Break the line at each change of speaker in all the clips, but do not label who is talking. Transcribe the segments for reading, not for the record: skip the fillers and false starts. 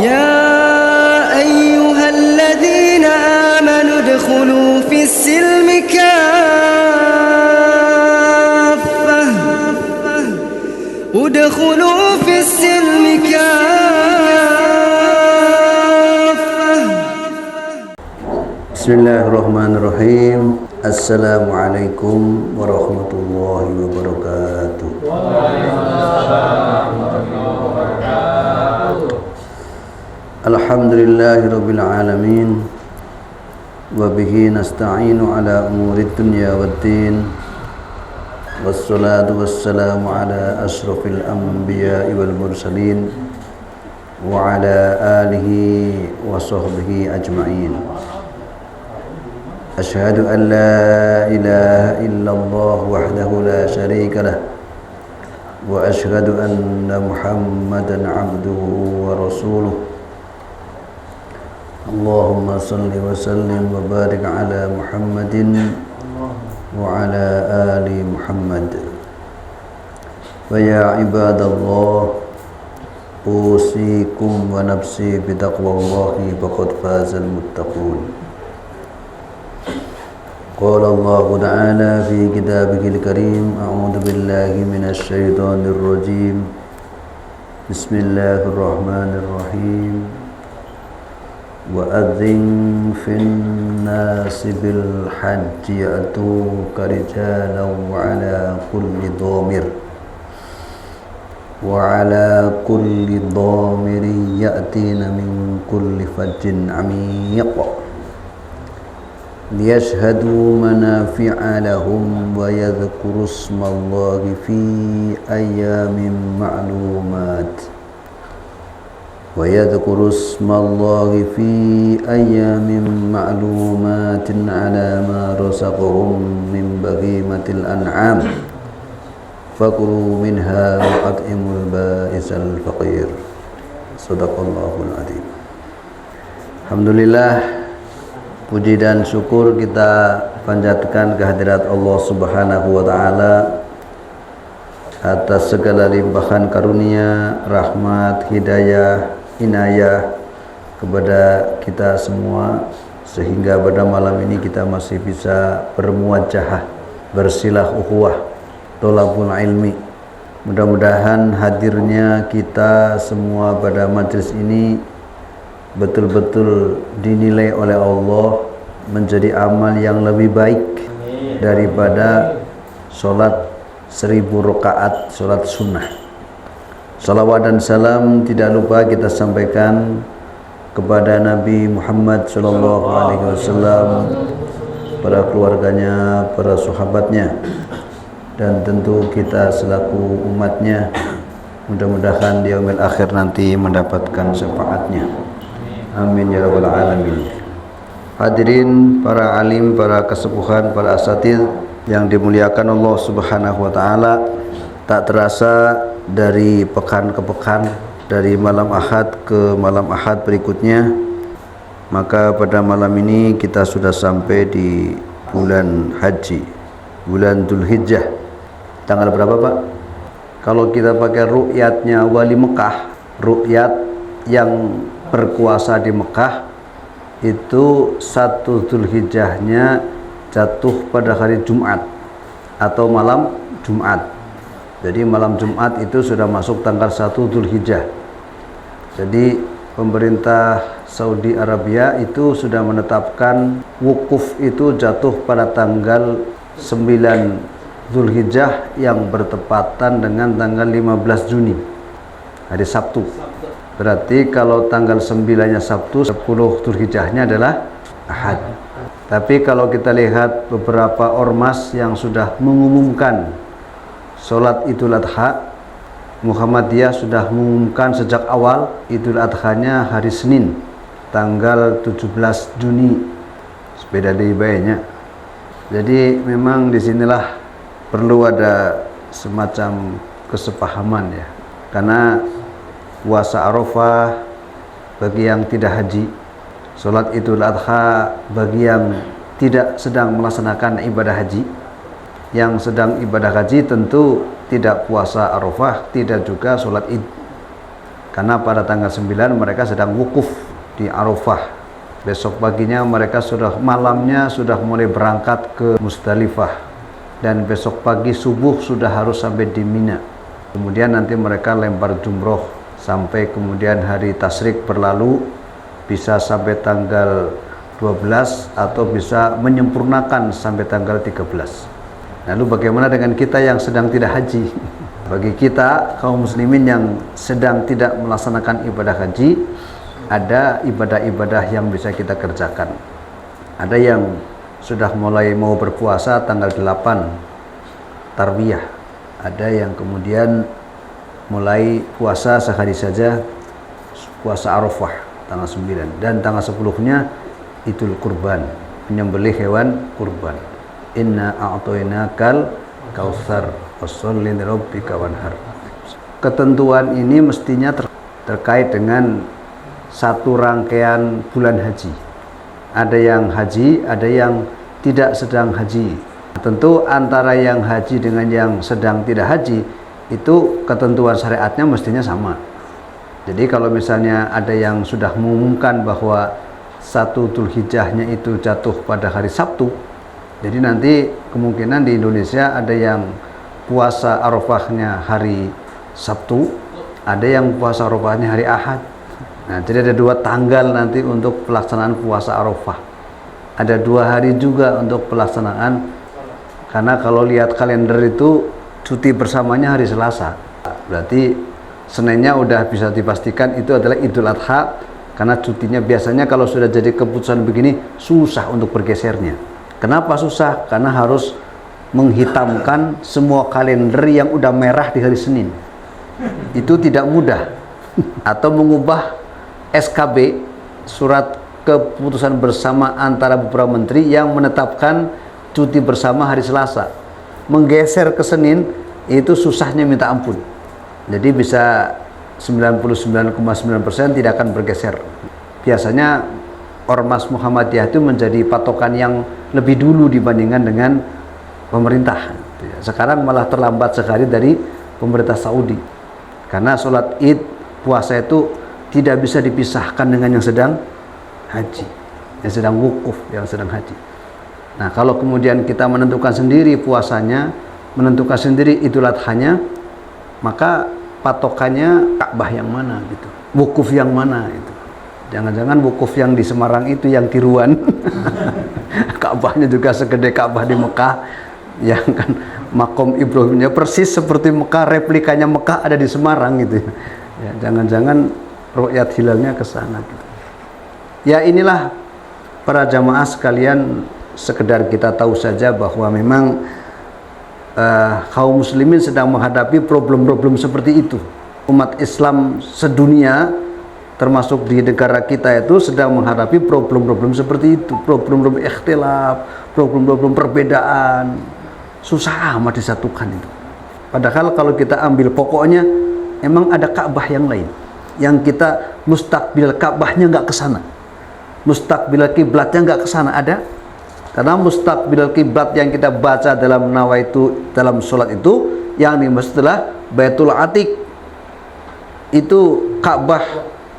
يا أيها الذين آمنوا ادخلوا في السلم كافة ادخلوا في السلم كافة.
بسم الله الرحمن الرحيم. Assalamualaikum warahmatullahi wabarakatuh. Alhamdulillahi rabbil alamin. Wa bihi nasta'inu ala umuri dunya waddin. Wassalatu wassalamu ala ashrafil anbiya'i wal mursalin wa ala alihi wa sahbihi ajma'in. أشهد أن لا إله إلا الله وحده لا شريك له وأشهد أن محمدا عبده ورسوله اللهم صل وسلم وبارك على محمد وعلى آل محمد. ويا عباد الله أوصيكم ونفسي بتقوى الله فقد فاز المتقون. قال الله تعالى في كتابه الكريم أعوذ بالله من الشيطان الرجيم بسم الله الرحمن الرحيم وأذن في الناس بالحج يأتوك رجالا وعلى كل ضامر يأتين من كل فج عميق ليشهدوا منافع لهم ويذكروا اسم الله في أيام معلومات على ما رزقهم من بهيمة الأنعام فكلوا منها وأطعموا البائس الفقير. صدق الله العظيم. Alhamdulillah, puji dan syukur kita panjatkan kehadirat Allah Subhanahu wa taala atas segala limpahan karunia, rahmat, hidayah, inayah kepada kita semua, sehingga pada malam ini kita masih bisa bermuajahah, bersilah ukhuwah, thalabul ilmi. Mudah-mudahan hadirnya kita semua pada majelis ini betul-betul dinilai oleh Allah menjadi amal yang lebih baik daripada sholat 1000 rakaat sholat sunnah. Salawat dan salam tidak lupa kita sampaikan kepada Nabi Muhammad SAW, para keluarganya, para sahabatnya, dan tentu kita selaku umatnya. Mudah-mudahan di yaumil akhir nanti mendapatkan syafaatnya. Amin ya rabbal alamin. Hadirin para alim, para kesepuhan, para asatidz yang dimuliakan Allah Subhanahu wa taala, tak terasa dari pekan ke pekan, dari malam Ahad ke malam Ahad berikutnya, maka pada malam ini kita sudah sampai di bulan haji, bulan Dzulhijjah. Tanggal berapa, Pak? Kalau kita pakai ru'yatnya wali Mekah, ru'yat yang berkuasa di Mekah, itu 1 Dzulhijjahnya jatuh pada hari Jumat atau malam Jumat. Jadi malam Jumat itu sudah masuk tanggal 1 Dzulhijjah. Jadi pemerintah Saudi Arabia itu sudah menetapkan wukuf itu jatuh pada tanggal 9 Dzulhijjah yang bertepatan dengan tanggal 15 Juni, hari Sabtu. Berarti kalau tanggal 9-nya Sabtu, 10 Dzulhijjahnya adalah Ahad. Tapi kalau kita lihat beberapa ormas yang sudah mengumumkan sholat Idul Adha, Muhammadiyah sudah mengumumkan sejak awal Idul Adha-nya hari Senin, tanggal 17 Juni. Sepeda di bayinya. Jadi memang disinilah perlu ada semacam kesepahaman ya. Karena puasa Arafah bagi yang tidak haji, sholat Idul Adha bagi yang tidak sedang melaksanakan ibadah haji. Yang sedang ibadah haji tentu tidak puasa Arafah, tidak juga sholat Id. Karena pada tanggal 9 mereka sedang wukuf di Arafah. Besok paginya mereka malamnya sudah mulai berangkat ke Musdalifah, dan besok pagi subuh sudah harus sampai di Mina. Kemudian nanti mereka lempar jumroh sampai kemudian hari tasyrik berlalu, bisa sampai tanggal 12 atau bisa menyempurnakan sampai tanggal 13. Lalu bagaimana dengan kita yang sedang tidak haji? Bagi kita kaum muslimin yang sedang tidak melaksanakan ibadah haji, ada ibadah-ibadah yang bisa kita kerjakan. Ada yang sudah mulai mau berpuasa tanggal 8 Tarwiyah. Ada yang kemudian mulai puasa sehari saja, puasa Arafah tanggal 9, dan tanggal 10-nya Idul Kurban, menyembelih hewan kurban. Inna a'tainakal kautsar fasholli lirabbika wanhar. Ketentuan ini mestinya terkait dengan satu rangkaian bulan haji. Ada yang haji, ada yang tidak sedang haji. Tentu antara yang haji dengan yang sedang tidak haji itu ketentuan syariatnya mestinya sama. Jadi kalau misalnya ada yang sudah mengumumkan bahwa 1 Dzulhijjahnya itu jatuh pada hari Sabtu, jadi nanti kemungkinan di Indonesia ada yang puasa Arafahnya hari Sabtu, ada yang puasa Arafahnya hari Ahad. Nah, jadi ada 2 tanggal nanti untuk pelaksanaan puasa Arafah. Ada 2 hari juga untuk pelaksanaan, karena kalau lihat kalender itu cuti bersamanya hari Selasa. Berarti Seninnya udah bisa dipastikan itu adalah Idul Adha, karena cutinya biasanya kalau sudah jadi keputusan begini susah untuk bergesernya. Kenapa susah? Karena harus menghitamkan semua kalender yang udah merah di hari Senin. Itu tidak mudah. Atau mengubah SKB, surat keputusan bersama antara beberapa menteri yang menetapkan cuti bersama hari Selasa, menggeser ke Senin, itu susahnya minta ampun. Jadi bisa 99,9% tidak akan bergeser. Biasanya Ormas Muhammadiyah itu menjadi patokan yang lebih dulu dibandingkan dengan pemerintah. Sekarang malah terlambat sekali dari pemerintah Saudi, karena sholat Id, puasa itu tidak bisa dipisahkan dengan yang sedang haji, yang sedang wukuf, yang sedang haji. Nah, kalau kemudian kita menentukan sendiri puasanya, menentukan sendiri Idul Adhanya, maka patokannya Ka'bah yang mana gitu, wukuf yang mana itu. Jangan-jangan wukuf yang di Semarang itu yang tiruan. Ka'bahnya juga segede Ka'bah di Mekah, yang kan makom Ibrahimnya persis seperti Mekah, replikanya Mekah ada di Semarang gitu. Ya, jangan-jangan ru'yat hilalnya ke sana gitu. Ya, inilah para jamaah sekalian, sekedar kita tahu saja bahwa memang kaum muslimin sedang menghadapi problem-problem seperti itu. Umat Islam sedunia termasuk di negara kita itu sedang menghadapi problem-problem seperti itu, problem-problem ikhtilaf, problem-problem perbedaan. Susah amat disatukan itu. Padahal kalau kita ambil pokoknya, emang ada Ka'bah yang lain, yang kita mustakbil Ka'bahnya nggak ke sana, mustakbil kiblatnya nggak ke sana, ada. Karena mustakbil kiblat yang kita baca dalam nawaitu, dalam sholat itu, yang dimaksud adalah Baitul Atiq. Itu Ka'bah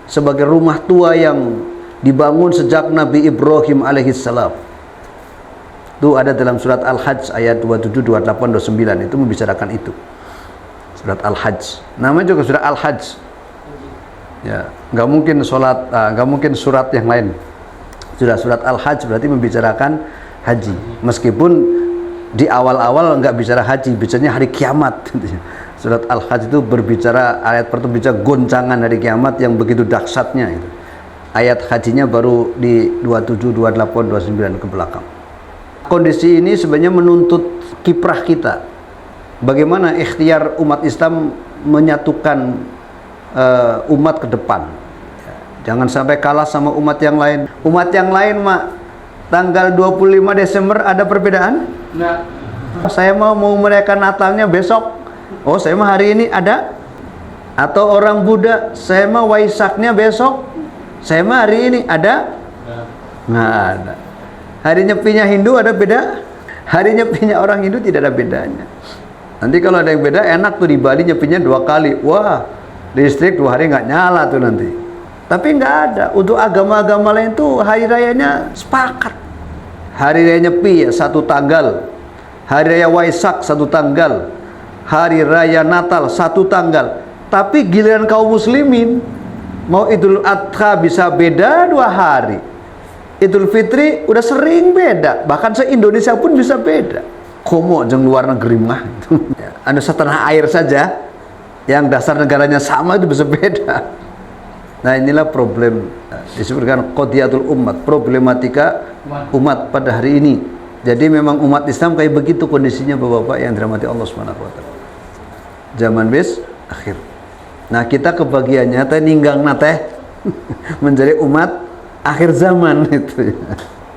sebagai rumah tua yang dibangun sejak Nabi Ibrahim alaihissalam. Itu ada dalam surat Al-Hajj ayat 27, 28, 29, itu membicarakan itu. Surat Al-Hajj, namanya juga surat Al-Hajj. Ya, nggak mungkin nggak mungkin surat yang lain. Surat Al-Hajj berarti membicarakan haji, meskipun di awal-awal nggak bicara haji, bicaranya hari kiamat. Surat Al-Hajj itu berbicara, ayat pertama bicara goncangan hari kiamat yang begitu dahsyatnya itu. Ayat hajinya baru di 27, 28, 29 ke belakang. Kondisi ini sebenarnya menuntut kiprah kita. Bagaimana ikhtiar umat Islam menyatukan umat ke depan. Jangan sampai kalah sama umat yang lain. Umat yang lain mah tanggal 25 Desember ada perbedaan? Nah. Saya mau merayakan Natalnya besok. Oh, saya mah hari ini ada. Atau orang Buddha, saya mah Waisaknya besok. Saya mah hari ini ada? Nggak ada. Hari nyepinya Hindu ada beda? Hari nyepinya orang Hindu tidak ada bedanya. Nanti kalau ada yang beda, enak tuh di Bali nyepinya 2 kali. Wah, Listrik 2 hari nggak nyala tuh nanti. Tapi nggak ada. Untuk agama-agama lain tuh hari rayanya sepakat. Hari raya Nyepi ya 1 tanggal. Hari raya Waisak 1 tanggal. Hari raya Natal 1 tanggal. Tapi giliran kaum muslimin, mau Idul Adha bisa beda 2 hari. Idul Fitri udah sering beda. Bahkan se-Indonesia pun bisa beda. Komo jeng luar negeri mah. Ada setanah air saja yang dasar negaranya sama itu bisa beda. Nah inilah problem, disebutkan qadiyatul umat, problematika umat pada hari ini. Jadi memang umat Islam kayak begitu kondisinya Bapak-bapak yang dirahmati Allah Subhanahu wa taala. Zaman bis akhir. Nah kita kebagiannya teh ninggang teh menjadi umat akhir zaman itu.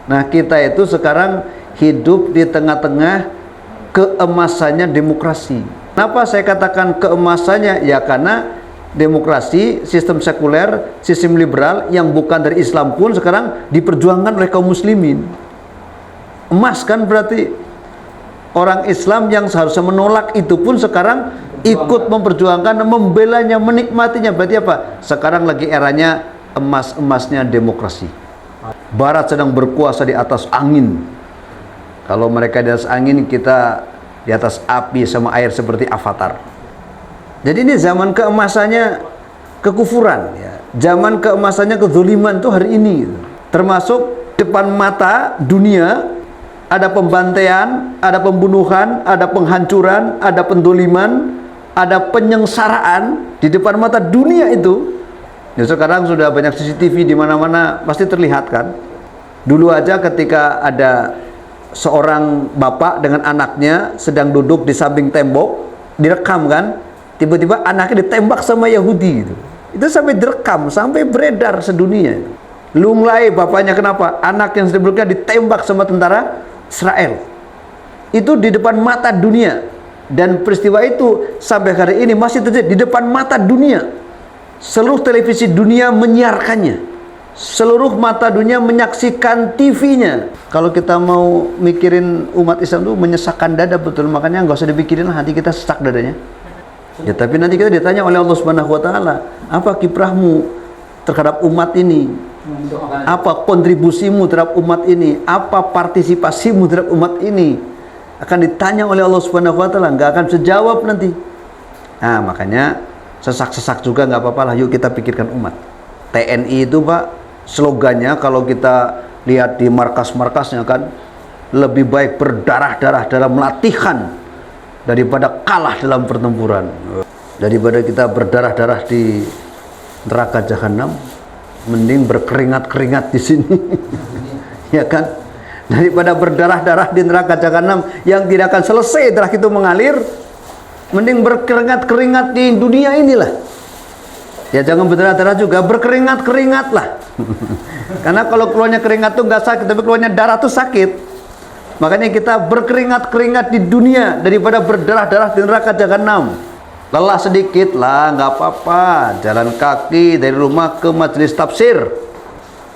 Nah kita itu sekarang hidup di tengah-tengah keemasannya demokrasi. Kenapa saya katakan keemasannya? Ya karena demokrasi, sistem sekuler, sistem liberal yang bukan dari Islam pun sekarang diperjuangkan oleh kaum muslimin. Emas kan berarti orang Islam yang seharusnya menolak itu pun sekarang ikut memperjuangkan, membelanya, menikmatinya. Berarti apa? Sekarang lagi eranya emas-emasnya demokrasi. Barat sedang berkuasa di atas angin. Kalau mereka di atas angin, kita di atas api sama air seperti Avatar. Jadi ini zaman keemasannya kekufuran ya. Zaman keemasannya kezuliman tuh hari ini gitu. Termasuk depan mata dunia ada pembantaian, ada pembunuhan, ada penghancuran, ada penduliman, ada penyengsaraan di depan mata dunia itu. Ya sekarang sudah banyak CCTV di mana-mana, pasti terlihat kan. Dulu aja ketika ada seorang bapak dengan anaknya sedang duduk di samping tembok, direkam kan, tiba-tiba anaknya ditembak sama Yahudi itu sampai direkam, sampai beredar sedunia. Lunglai bapaknya kenapa? Anak yang sedang ditembak sama tentara Israel. Itu di depan mata dunia. Dan peristiwa itu sampai hari ini masih terjadi di depan mata dunia. Seluruh televisi dunia menyiarkannya. Seluruh mata dunia menyaksikan TV-nya. Kalau kita mau mikirin umat Islam itu menyesakkan dada betul, makanya nggak usah dipikirin lah, nanti kita sesak dadanya. Ya tapi nanti kita ditanya oleh Allah Subhanahu wa taala, apa kiprahmu terhadap umat ini? Apa kontribusimu terhadap umat ini? Apa partisipasimu terhadap umat ini? Akan ditanya oleh Allah Subhanahu wa taala, nggak akan bisa jawab nanti. Nah, makanya sesak-sesak juga nggak apa-apa lah, yuk kita pikirkan umat. TNI itu Pak, slogannya kalau kita lihat di markas-markasnya kan, lebih baik berdarah-darah dalam latihan daripada kalah dalam pertempuran. Daripada kita berdarah-darah di neraka jahanam, mending berkeringat-keringat di sini. Ya kan? Daripada berdarah-darah di neraka jahanam yang tidak akan selesai darah itu mengalir, mending berkeringat-keringat di dunia inilah. Ya jangan berdarah-darah juga, berkeringat-keringat lah. Karena kalau keluarnya keringat tuh nggak sakit, tapi keluarnya darah tuh sakit. Makanya kita berkeringat-keringat di dunia daripada berdarah-darah di neraka jahanam. Lelah sedikit lah, nggak apa-apa. Jalan kaki dari rumah ke majelis tafsir.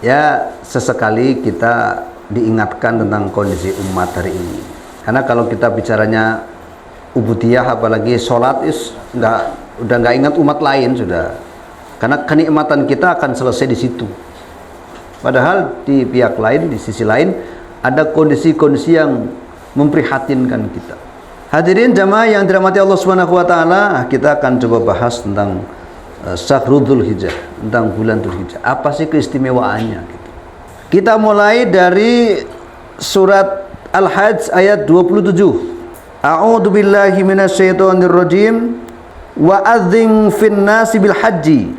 Ya sesekali kita diingatkan tentang kondisi umat hari ini. Karena kalau kita bicaranya ubudiyah, apalagi sholat, udah nggak ingat umat lain sudah. Karena kenikmatan kita akan selesai di situ. Padahal di pihak lain, di sisi lain, ada kondisi-kondisi yang memprihatinkan kita. Hadirin jamaah yang dirahmati Allah Subhanahu wa taala, kita akan coba bahas tentang Syahrul Dzulhijjah, tentang bulan Dzulhijjah. Apa sih keistimewaannya gitu. Kita mulai dari surat Al-Hajj ayat 27. A'udzu billahi minasyaitonir rajim. Wa adzin fin nasi bil haji,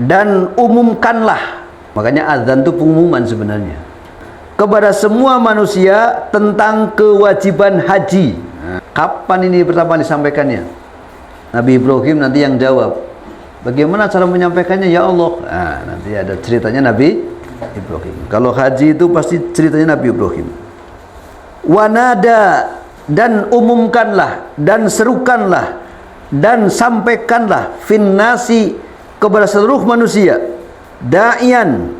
dan umumkanlah. Makanya azan itu pengumuman sebenarnya kepada semua manusia tentang kewajiban haji. Kapan ini pertama disampaikannya? Nabi Ibrahim nanti yang jawab. Bagaimana cara menyampaikannya ya Allah? Nah, nanti ada ceritanya Nabi Ibrahim. Kalau haji itu pasti ceritanya Nabi Ibrahim. Wanada, dan umumkanlah, dan serukanlah, dan sampaikanlah finnasi, kepada seluruh manusia, da'ian,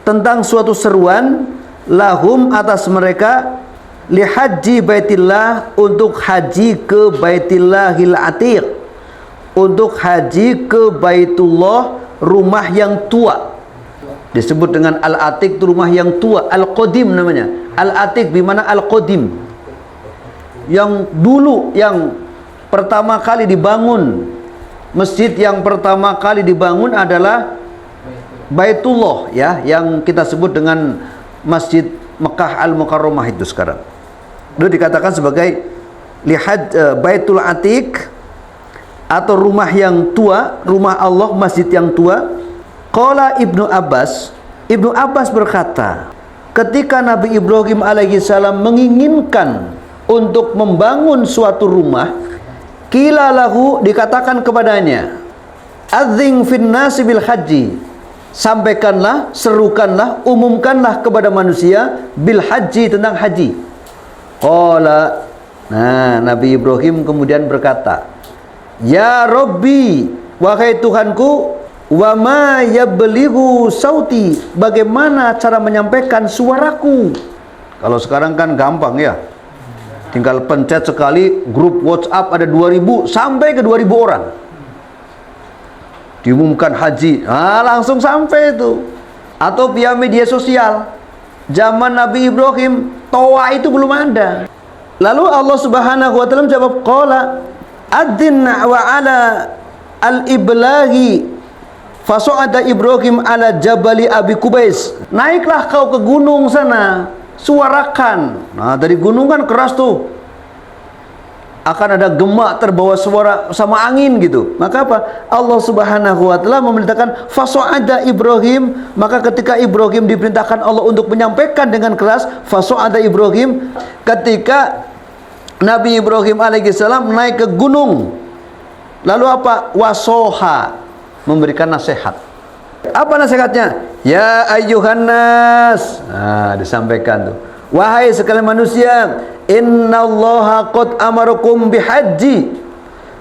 tentang suatu seruan, lahum, atas mereka, lihaji baitillah, untuk haji ke Baitillahil Atiq, untuk haji ke Baitullah, rumah yang tua. Disebut dengan Al-Atiq, itu rumah yang tua. Al-Qadim namanya. Al-Atiq bimana Al-Qadim, yang dulu, yang pertama kali dibangun. Masjid yang pertama kali dibangun adalah Baitullah, ya, yang kita sebut dengan Masjid Mekah Al-Mukarramah itu sekarang. Itu dikatakan sebagai Baitul Atiq, atau rumah yang tua, rumah Allah, masjid yang tua. Qala Ibnu Abbas berkata, ketika Nabi Ibrahim alaihissalam menginginkan untuk membangun suatu rumah, qila lahu, dikatakan kepadanya, adzin fin nasi bil haji, sampaikanlah, serukanlah, umumkanlah kepada manusia bil haji, tentang haji. Qala, nah, Nabi Ibrahim kemudian berkata, ya Rabbi, wahai Tuhanku, wa ma yablighu sauti, bagaimana cara menyampaikan suaraku? Kalau sekarang kan gampang ya, tinggal pencet sekali, grup WhatsApp ada 2000 sampai ke 2000 orang, diumumkan haji, langsung sampai itu. Atau via media sosial. Zaman Nabi Ibrahim, toa itu belum ada. Lalu Allah Subhanahu wa taala menjawab, qala adzin wa ala al-iblaghi fasu'ada Ibrahim ala jabali Abi Kubais. Naiklah kau ke gunung sana, suarakan. Nah, dari gunung kan keras tuh, akan ada gemak terbawa suara sama angin gitu. Maka apa? Allah Subhanahu wa taala memerintahkan fasu'ada Ibrahim. Maka ketika Ibrahim diperintahkan Allah untuk menyampaikan dengan keras, fasu'ada Ibrahim, ketika Nabi Ibrahim alaihissalam naik ke gunung, lalu apa? Wasoha, memberikan nasihat. Apa nasihatnya? Ya ayyuhan nas, disampaikan tuh, wahai sekalian manusia, innallaha qad amarakum bihaji,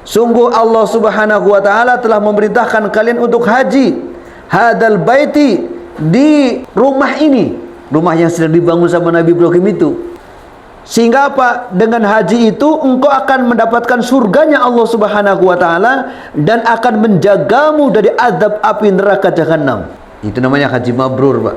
sungguh Allah Subhanahu wa taala telah memerintahkan kalian untuk haji. Hadal baiti, di rumah ini, rumah yang sedang dibangun sama Nabi Ibrahim itu. Sehingga apa? Dengan haji itu engkau akan mendapatkan surganya Allah Subhanahu wa taala, dan akan menjagamu dari azab api neraka jahanam. Itu namanya haji mabrur, Pak.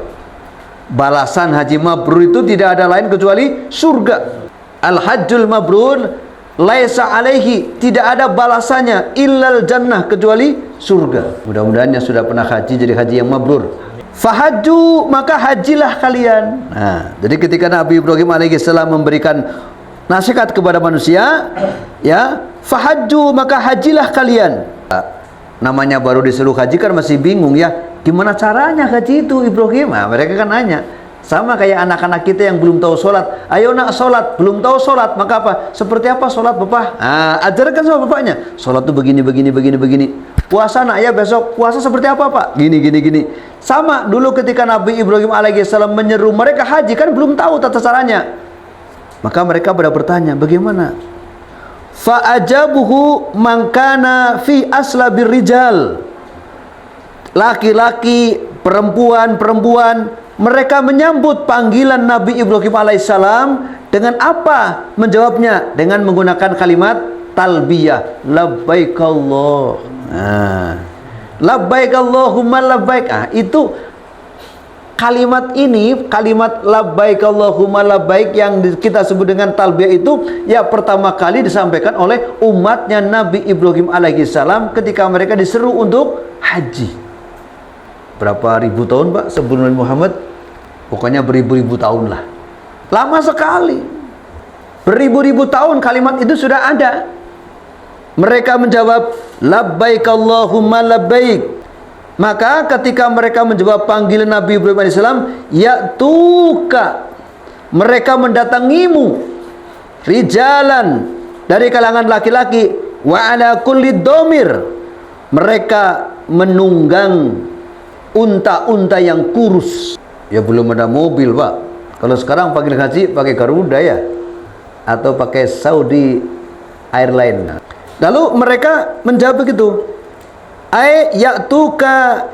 Balasan haji mabrur itu tidak ada lain kecuali surga. Al-hajjul mabrur laisa alaihi, tidak ada balasannya illal jannah, kecuali surga. Mudah-mudahan yang sudah pernah haji jadi haji yang mabrur. Fahajju, maka hajilah kalian. Nah, jadi ketika Nabi Ibrahim alaihissalam memberikan nasihat kepada manusia, ya, fahajju, maka hajilah kalian. Namanya baru disuruh haji kan masih bingung ya, gimana caranya haji itu Ibrahim? Nah, mereka kan nanya, sama kayak anak-anak kita yang belum tahu sholat. Ayo nak sholat, belum tahu sholat, maka apa? Seperti apa sholat bapak? Ajarkan sama bapaknya, sholat tuh begini, begini, begini, begini. Puasa nak ya, besok puasa seperti apa pak? Gini, gini, gini. Sama dulu ketika Nabi Ibrahim alaihissalam menyeru mereka haji, kan belum tahu tata caranya. Maka mereka pada bertanya, bagaimana? Fa'ajabuhu man kana fi aslabir rijal. Laki-laki, perempuan-perempuan, mereka menyambut panggilan Nabi Ibrahim alaihissalam dengan apa? Menjawabnya dengan menggunakan kalimat talbiyah, labbaik Allah. Labbaik Allahumma labbaik. Itu kalimat ini, kalimat labbaik Allahumma labbaik yang kita sebut dengan talbiyah itu, ya pertama kali disampaikan oleh umatnya Nabi Ibrahim alaihissalam ketika mereka diseru untuk haji. Berapa ribu tahun Pak sebelum Nabi Muhammad? Pokoknya beribu-ribu tahun lah. Lama sekali. Beribu-ribu tahun kalimat itu sudah ada. Mereka menjawab labbaik Allahumma labbaik. Maka ketika mereka menjawab panggilan Nabi Ibrahim alaihissalam, ya'tuka, mereka mendatangimu, rijalan, dari kalangan laki-laki, wa ala kulli domir, mereka menunggang unta-unta yang kurus. Ya belum ada mobil Pak. Kalau sekarang panggil haji pakai Garuda ya, atau pakai Saudi Airline. Lalu mereka menjawab begitu, ay ya'tuka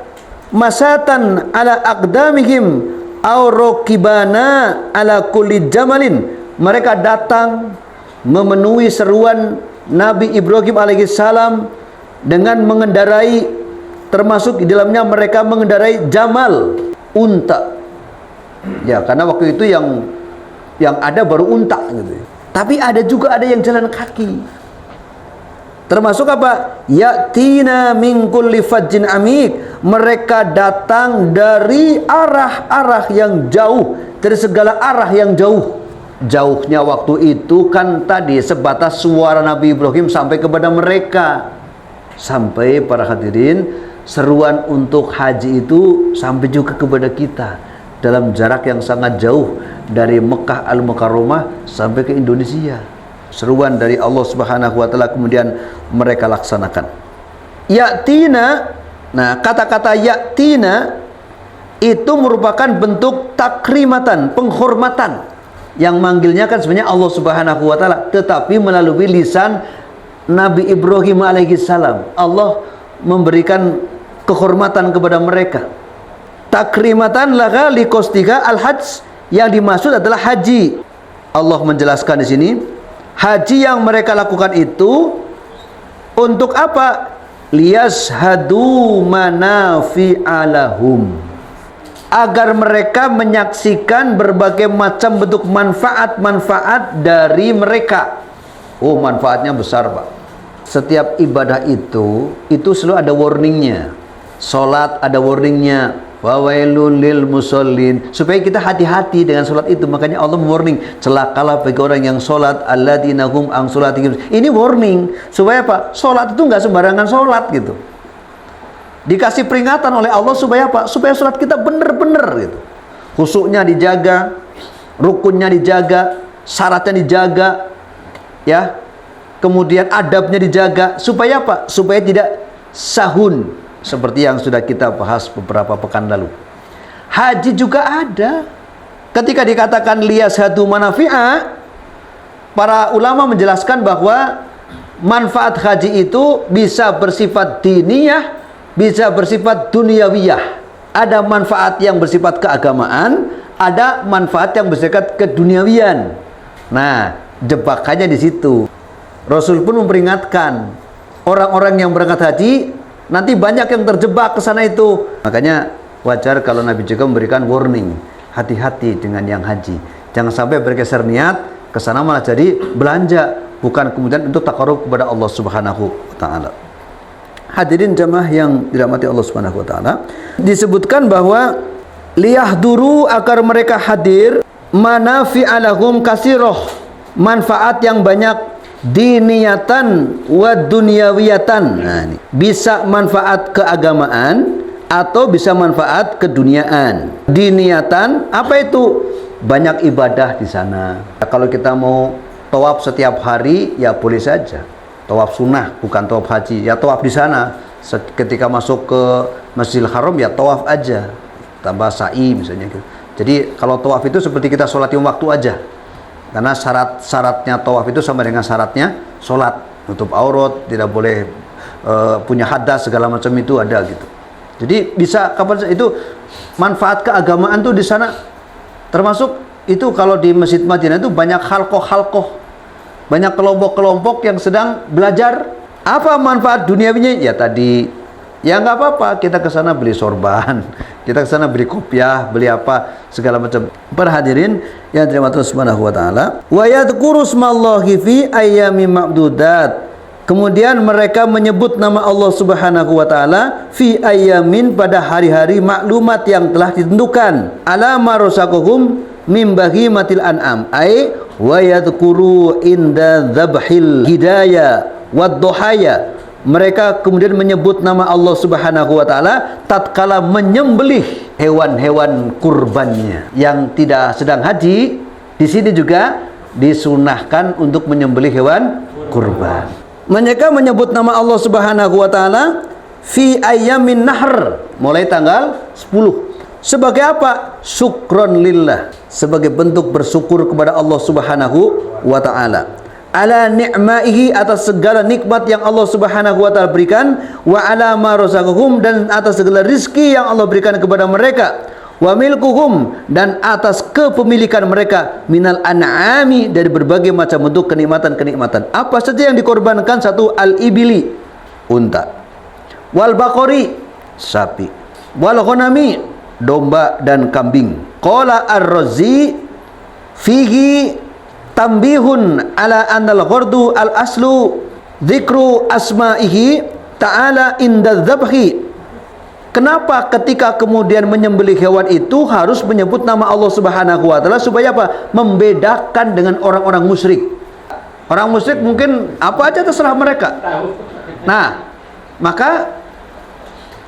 masatan ala aqdamihim aw raqibana ala kulli jamalin. Mereka datang memenuhi seruan Nabi Ibrahim alaihissalam dengan mengendarai, termasuk di dalamnya mereka mengendarai jamal, unta. Ya, karena waktu itu yang ada baru unta gitu. Tapi ada yang jalan kaki. Termasuk apa? Yatina min kulli fajjin amik. Mereka datang dari arah-arah yang jauh, dari segala arah yang jauh. Jauhnya waktu itu kan tadi sebatas suara Nabi Ibrahim sampai kepada mereka. Sampai para hadirin, seruan untuk haji itu sampai juga kepada kita dalam jarak yang sangat jauh dari Mekah Al-Mukarramah sampai ke Indonesia. Seruan dari Allah Subhanahu wa taala kemudian mereka laksanakan. Yatina, nah kata-kata yatina itu merupakan bentuk takrimatan, penghormatan. Yang manggilnya kan sebenarnya Allah Subhanahu wa taala, tetapi melalui lisan Nabi Ibrahim alaihi salam. Allah memberikan kehormatan kepada mereka. Takrimatan laga liqastika al-hajj, yang dimaksud adalah haji. Allah menjelaskan di sini, haji yang mereka lakukan itu untuk apa? Liyashhadu manafi'alahum, agar mereka menyaksikan berbagai macam bentuk manfaat-manfaat dari mereka. Oh, manfaatnya besar, Pak. Setiap ibadah itu selalu ada warningnya. Salat ada warningnya, wawailul lil musallin, supaya kita hati-hati dengan salat itu. Makanya Allah warning, celakalah bagi orang yang salat, alladzina hum an salatihim. Ini warning supaya apa? Salat itu nggak sembarangan salat gitu. Dikasih peringatan oleh Allah supaya apa? Supaya salat kita benar-benar gitu. Khusyuknya dijaga, rukunnya dijaga, syaratnya dijaga, ya. Kemudian adabnya dijaga, supaya apa? Supaya tidak sahun, seperti yang sudah kita bahas beberapa pekan lalu. Haji juga ada. Ketika dikatakan liyashhadu manafi'a, para ulama menjelaskan bahwa manfaat haji itu bisa bersifat diniyah, bisa bersifat duniawiyah. Ada manfaat yang bersifat keagamaan, ada manfaat yang bersifat keduniawian. Nah, jebakannya di situ. Rasul pun memperingatkan orang-orang yang berangkat haji, nanti banyak yang terjebak ke sana itu. Makanya wajar kalau Nabi juga memberikan warning, hati-hati dengan yang haji. Jangan sampai bergeser niat ke sana malah jadi belanja, bukan kemudian untuk takarub kepada Allah Subhanahu wa taala. Hadirin jamaah yang dirahmati Allah Subhanahu wa taala, disebutkan bahwa liyahduru, agar mereka hadir, manafi'alahum kasiroh, manfaat yang banyak, diniyatan wa dunyawiyatan. Nah, ini bisa manfaat keagamaan atau bisa manfaat keduniaan. Diniyatan apa itu? Banyak ibadah di sana. Kalau kita mau tawaf setiap hari ya boleh saja. Tawaf sunnah, bukan tawaf haji. Ya tawaf di sana. Ketika masuk ke Masjidil Haram ya tawaf aja, tambah sa'i misalnya gitu. Jadi kalau tawaf itu seperti kita sholat lima waktu aja. Karena syaratnya tawaf itu sama dengan syaratnya sholat. Nutup aurat, tidak boleh punya hadas, segala macam itu ada gitu. Jadi bisa kapan itu manfaat keagamaan tuh di sana. Termasuk itu kalau di Masjid Madinah itu banyak halqoh, banyak kelompok-kelompok yang sedang belajar. Apa manfaat duniawinya? Ya tadi, ya nggak apa-apa, kita ke sana beli sorban, kita ke sana beli kopiah, beli apa segala macam. Para hadirin yang dirahmati Allah Subhanahu wa taala, wa yadhkuru smallahi fi ayyamin ma'dudat. Kemudian mereka menyebut nama Allah Subhanahu wa taala fi ayyamin, pada hari-hari maklumat yang telah ditentukan. Ala ma razaqahum min bahimatil an'am, ai wa yadhkuru inda dzabhil hidayah wad duhaya. Mereka kemudian menyebut nama Allah Subhanahu wa taala tatkala menyembelih hewan-hewan kurbannya. Yang tidak sedang haji, di sini juga disunahkan untuk menyembelih hewan kurban. Mereka menyebut nama Allah Subhanahu wa taala fi ayyamin nahr, mulai tanggal 10. Sebagai apa? Syukron lillah, sebagai bentuk bersyukur kepada Allah Subhanahu wa taala. Ala ni'maihi, atas segala nikmat yang Allah Subhanahu wa taala berikan, wa ala ma razaqahum, dan atas segala rizki yang Allah berikan kepada mereka, wa milkuhum, dan atas kepemilikan mereka, minal an'ami, dari berbagai macam bentuk kenikmatan-kenikmatan. Apa saja yang dikorbankan? Satu, al-ibili, unta. Wal baqari, sapi. Wal ghanami, domba dan kambing. Qala Ar-Razi fihi tambihun ala annal ghardu al aslu dzikru asma'ihi ta'ala inda dzabhi. Kenapa ketika kemudian menyembelih hewan itu harus menyebut nama Allah Subhanahu wa taala, supaya apa? Membedakan dengan orang-orang musyrik. Orang musyrik mungkin apa aja terserah mereka. Nah, maka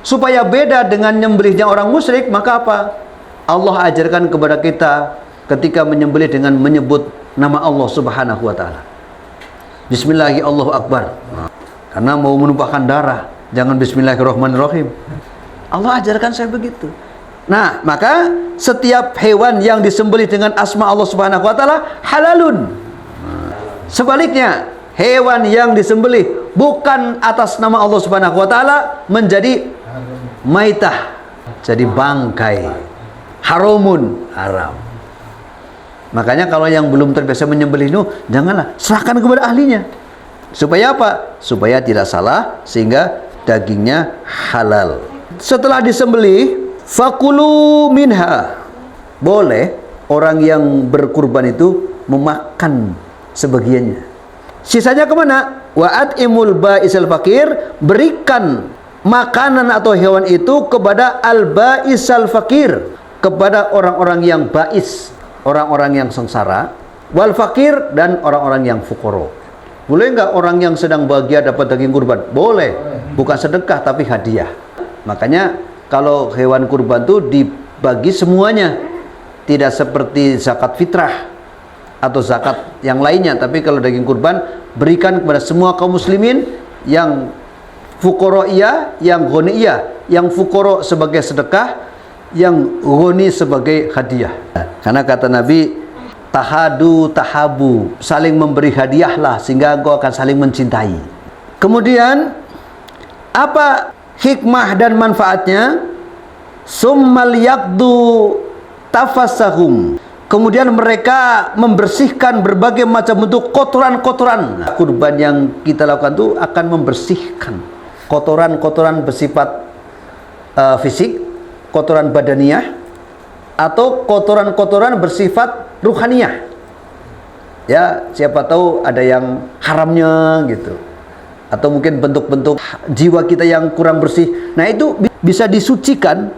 supaya beda dengan nyembelihnya orang musyrik, maka apa? Allah ajarkan kepada kita ketika menyembelih dengan menyebut nama Allah Subhanahu wa taala. Bismillahirrahmanirrahim, Allahu Akbar. Karena mau menumpahkan darah, jangan bismillahirrahmanirrahim. Allah ajarkan saya begitu. Nah, maka setiap hewan yang disembelih dengan asma Allah Subhanahu wa taala halalun. Sebaliknya, hewan yang disembelih bukan atas nama Allah Subhanahu wa taala menjadi maitah, jadi bangkai. Haramun, haram. Makanya kalau yang belum terbiasa menyembelih itu, janganlah, serahkan kepada ahlinya. Supaya apa? Supaya tidak salah, sehingga dagingnya halal. Setelah disembelih, fakulu minha, boleh orang yang berkurban itu memakan sebagiannya. Sisanya kemana? Wa at'imul ba'isal fakir, berikan makanan atau hewan itu kepada al ba'isal fakir, kepada orang-orang yang ba'is, orang-orang yang sengsara, wal fakir, dan orang-orang yang fukoro. Boleh nggak orang yang sedang bahagia dapat daging kurban? Boleh, bukan sedekah tapi hadiah. Makanya kalau hewan kurban itu dibagi semuanya, tidak seperti zakat fitrah atau zakat yang lainnya. Tapi kalau daging kurban, berikan kepada semua kaum muslimin, yang fukoro iya, yang ghani iya. Yang fukoro sebagai sedekah, yang ghani sebagai hadiah. Karena kata Nabi, tahadu tahabu, saling memberi hadiahlah sehingga engkau akan saling mencintai. Kemudian apa hikmah dan manfaatnya? Summal yaqdu tafassahum, kemudian mereka membersihkan berbagai macam bentuk kotoran-kotoran. Kurban yang kita lakukan itu akan membersihkan kotoran-kotoran bersifat fisik, kotoran badaniah, atau kotoran-kotoran bersifat ruhaniyah. Ya, siapa tahu ada yang haramnya gitu, atau mungkin bentuk-bentuk jiwa kita yang kurang bersih. Nah, itu bisa disucikan.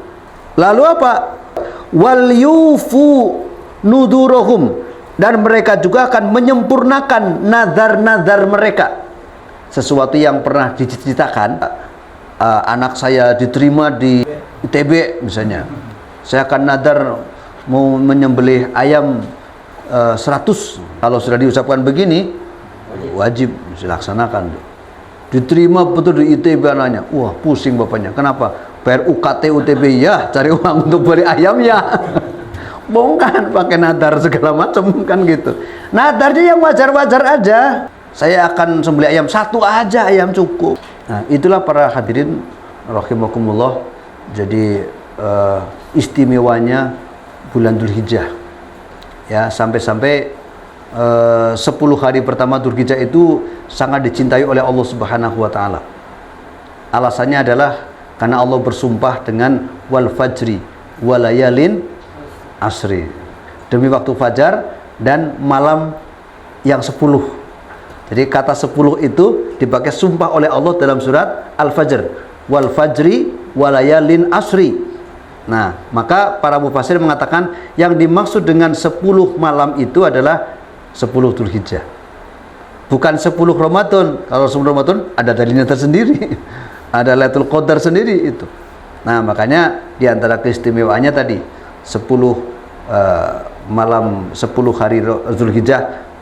Lalu apa? Wal yufu nudurohum, dan mereka juga akan menyempurnakan nazar-nazar mereka. Sesuatu yang pernah diceritakan, anak saya diterima di ITB misalnya, saya akan nazar mau menyembelih ayam 100. Kalau sudah diucapkan begini, wajib dilaksanakan. Diterima betul di ITB anaknya. Wah, pusing bapaknya. Kenapa? Bayar UKT UTB ya, cari uang untuk beli ayamnya. Bongkan pakai nadar segala macam kan gitu. Nadarnya yang wajar-wajar aja. Saya akan sembelih ayam 1 aja, ayam cukup. Nah, itulah para hadirin rahimakumullah. Jadi istimewanya bulan Dzulhijjah. Ya, sampai-sampai 10 hari pertama Dzulhijjah itu sangat dicintai oleh Allah Subhanahu wa taala. Alasannya adalah karena Allah bersumpah dengan wal fajri walayalin asri, demi waktu fajar dan malam yang 10. Jadi kata 10 itu dipakai sumpah oleh Allah dalam surat Al-Fajr, wal fajri walayalin asri. Nah, maka para mufassir mengatakan yang dimaksud dengan 10 malam itu adalah 10 Dzulhijjah, bukan 10 Ramadan. Kalau 10 Ramadan ada dalilnya tersendiri, ada Lailatul Qadar sendiri itu. Nah, makanya diantara keistimewaannya tadi 10 malam 10 hari Dzulhijjah,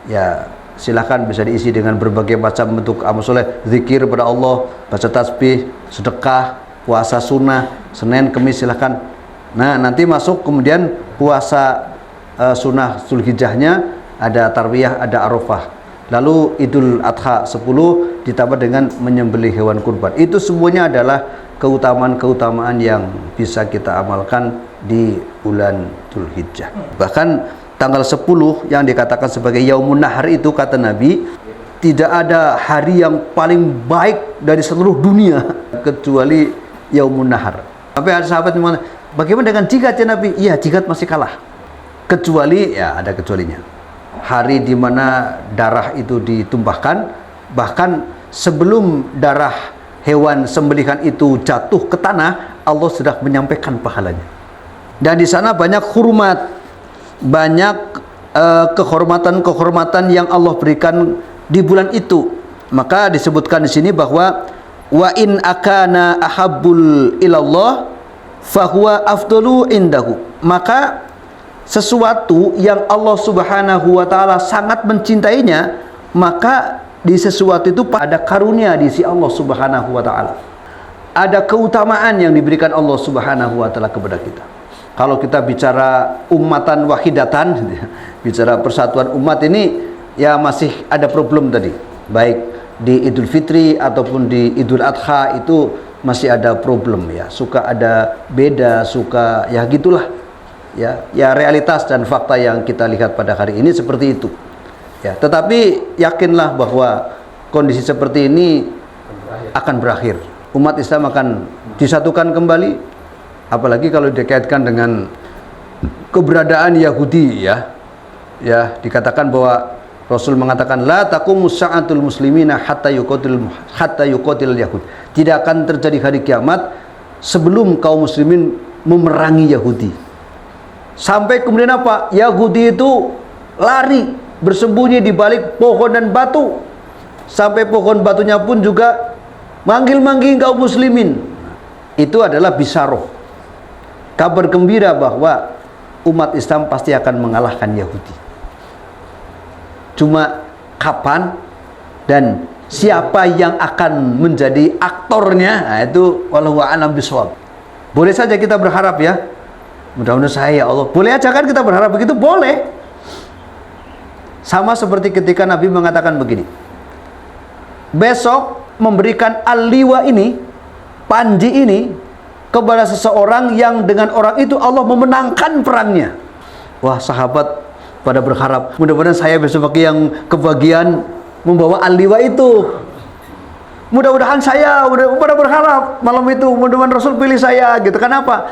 ya silahkan bisa diisi dengan berbagai macam bentuk amal soleh, zikir kepada Allah, baca tasbih, sedekah, puasa sunnah, Senin, Kemis silahkan. Nah, nanti masuk kemudian puasa sunnah Dzulhijjahnya, ada tarwiyah, ada arafah. Lalu Idul Adha 10 ditambah dengan menyembelih hewan kurban. Itu semuanya adalah keutamaan-keutamaan yang bisa kita amalkan di bulan Dzulhijjah. Bahkan tanggal 10 yang dikatakan sebagai Yaumun Nahar itu, kata Nabi, tidak ada hari yang paling baik dari seluruh dunia kecuali Yaumun Nahar. Sampai ada sahabat yang mengatakan, bagaimana dengan jihad ya Nabi? Iya, jihad masih kalah. Kecuali, ya ada kecualinya, hari di mana darah itu ditumpahkan, bahkan sebelum darah hewan sembelihan itu jatuh ke tanah, Allah sudah menyampaikan pahalanya. Dan di sana banyak hormat, banyak kehormatan-kehormatan yang Allah berikan di bulan itu. Maka disebutkan di sini bahwa wa in akana ahabbul ilallah fahuwa afdalu indahu. Maka sesuatu yang Allah Subhanahu wa taala sangat mencintainya, maka di sesuatu itu ada karunia di sisi Allah Subhanahu wa taala. Ada keutamaan yang diberikan Allah Subhanahu wa taala kepada kita. Kalau kita bicara ummatan wahidatan, bicara persatuan umat ini, ya masih ada problem tadi. Baik di Idul Fitri ataupun di Idul Adha itu masih ada problem ya. Suka ada beda, suka ya gitulah. Ya realitas dan fakta yang kita lihat pada hari ini seperti itu. Ya, tetapi yakinlah bahwa kondisi seperti ini akan berakhir. Umat Islam akan disatukan kembali, apalagi kalau dikaitkan dengan keberadaan Yahudi ya. Ya, dikatakan bahwa Rasul mengatakan la taqumus sa'atul muslimina hatta yuqatil yahud. Tidak akan terjadi hari kiamat sebelum kaum muslimin memerangi Yahudi. Sampai kemudian apa? Yahudi itu lari bersembunyi di balik pohon dan batu. Sampai pohon batunya pun juga manggil-manggil kaum muslimin. Itu adalah bisaroh, kabar gembira bahwa umat Islam pasti akan mengalahkan Yahudi. Cuma kapan dan siapa yang akan menjadi aktornya, nah itu wallahu a'lam bishawab. Boleh saja kita berharap ya. Mudah-mudahan saya Allah. Boleh aja kan kita berharap begitu? Boleh. Sama seperti ketika Nabi mengatakan begini. Besok memberikan al-liwa ini, panji ini kepada seseorang yang dengan orang itu Allah memenangkan perangnya. Wah, sahabat pada berharap, mudah-mudahan saya besok yang kebagian membawa al-liwa itu. Mudah-mudahan saya pada berharap malam itu, mudah-mudahan Rasul pilih saya gitu. Kenapa?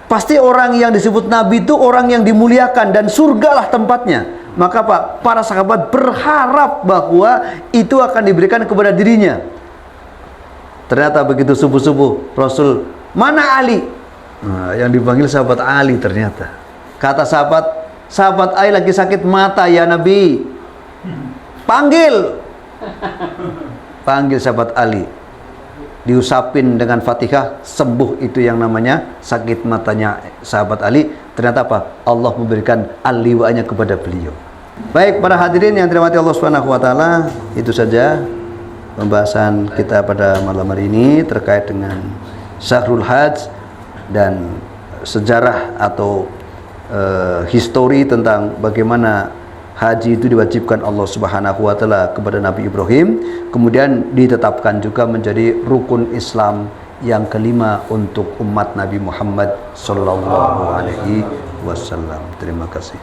Pasti orang yang disebut Nabi itu orang yang dimuliakan dan surgalah tempatnya. Maka Pak, para sahabat berharap bahwa itu akan diberikan kepada dirinya. Ternyata begitu subuh-subuh Rasul, mana Ali? Nah, yang dipanggil sahabat Ali ternyata. Kata sahabat Ali lagi sakit mata ya Nabi. Panggil sahabat Ali. Diusapin dengan Fatihah, sembuh itu yang namanya sakit matanya sahabat Ali. Ternyata apa? Allah memberikan al-liwa'nya kepada beliau. Baik para hadirin yang dirahmati Allah Subhanahu wa taala, itu saja pembahasan kita pada malam hari ini terkait dengan Syahrul Hajj dan sejarah atau histori tentang bagaimana haji itu diwajibkan Allah Subhanahu wa taala kepada Nabi Ibrahim, kemudian ditetapkan juga menjadi rukun Islam yang kelima untuk umat Nabi Muhammad sallallahu alaihi wasallam. Terima kasih.